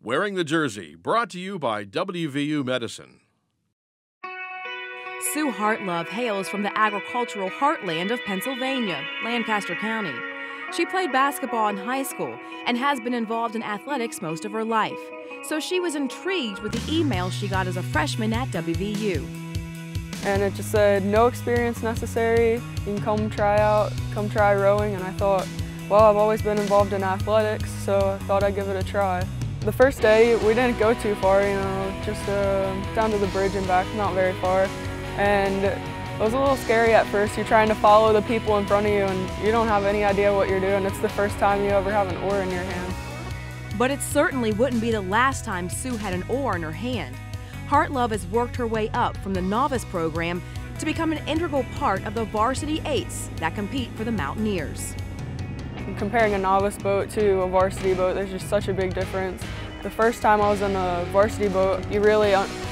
Wearing the Jersey, brought to you by WVU Medicine. Sue Hartlove hails from the agricultural heartland of Pennsylvania, Lancaster County. She played basketball in high school and has been involved in athletics most of her life. So she was intrigued with the email she got as a freshman at WVU. And it just said, no experience necessary, you can come try rowing. And I thought, well, I've always been involved in athletics, so I thought I'd give it a try. The first day, we didn't go too far, just down to the bridge and back, not very far. And it was a little scary at first. You're trying to follow the people in front of you and you don't have any idea what you're doing. It's the first time you ever have an oar in your hand. But it certainly wouldn't be the last time Sue had an oar in her hand. Hartlove has worked her way up from the novice program to become an integral part of the varsity eights that compete for the Mountaineers. Comparing a novice boat to a varsity boat, there's just such a big difference. The first time I was in a varsity boat, you really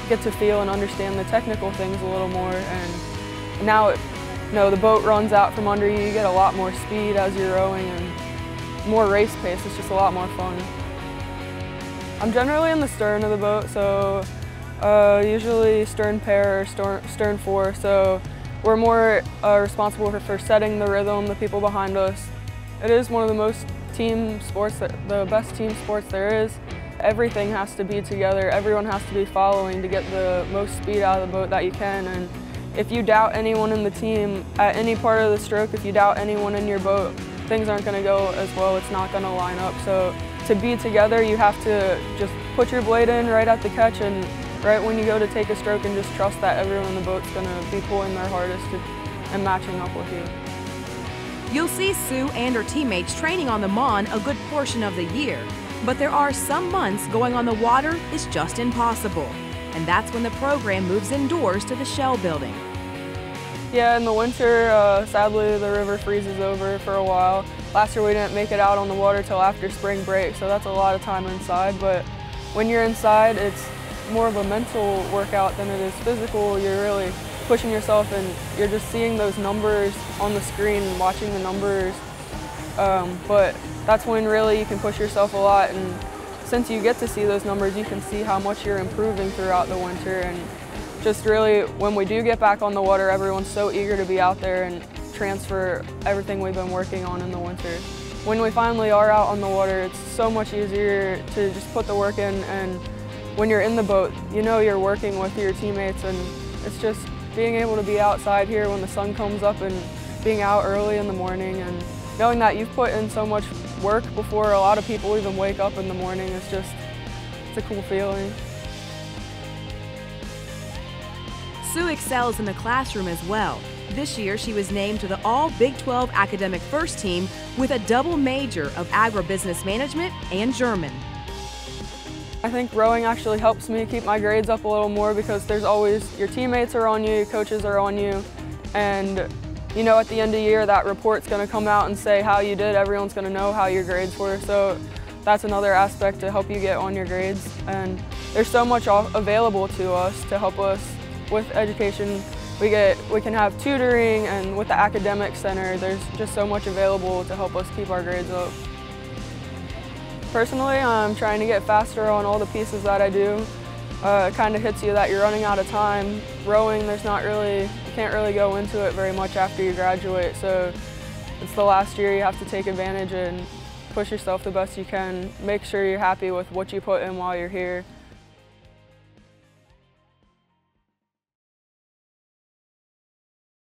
get to feel and understand the technical things a little more. And now, the boat runs out from under you. You get a lot more speed as you're rowing and more race pace. It's just a lot more fun. I'm generally in the stern of the boat, so usually stern pair or stern four. So we're more responsible for setting the rhythm, the people behind us. It is one of the most team sports, the best team sports there is. Everything has to be together. Everyone has to be following to get the most speed out of the boat that you can. And if you doubt anyone in the team at any part of the stroke, if you doubt anyone in your boat, things aren't going to go as well. It's not going to line up. So to be together, you have to just put your blade in right at the catch and right when you go to take a stroke and just trust that everyone in the boat's going to be pulling their hardest and matching up with you. You'll see Sue and her teammates training on the Mon a good portion of the year, but there are some months going on the water is just impossible. And that's when the program moves indoors to the Shell building. Yeah, in the winter, sadly the river freezes over for a while. Last year we didn't make it out on the water till after spring break, so that's a lot of time inside. But when you're inside, it's more of a mental workout than it is physical. You're really pushing yourself and you're just seeing those numbers on the screen and watching the numbers. But that's when really you can push yourself a lot, and since you get to see those numbers, you can see how much you're improving throughout the winter. And just really, when we do get back on the water, everyone's so eager to be out there and transfer everything we've been working on in the winter. When we finally are out on the water, it's so much easier to just put the work in, and when you're in the boat, you're working with your teammates, and it's just being able to be outside here when the sun comes up and being out early in the morning and knowing that you've put in so much work before a lot of people even wake up in the morning. It's a cool feeling. Sue excels in the classroom as well. This year she was named to the All Big 12 Academic First Team with a double major of agribusiness management and German. I think rowing actually helps me keep my grades up a little more because there's always, your teammates are on you, your coaches are on you, and at the end of the year that report's going to come out and say how you did. Everyone's going to know how your grades were, so that's another aspect to help you get on your grades. And there's so much available to us to help us with education. We can have tutoring, and with the academic center, there's just so much available to help us keep our grades up. Personally, I'm trying to get faster on all the pieces that I do. It kind of hits you that you're running out of time. Rowing, you can't really go into it very much after you graduate, so it's the last year you have to take advantage and push yourself the best you can. Make sure you're happy with what you put in while you're here.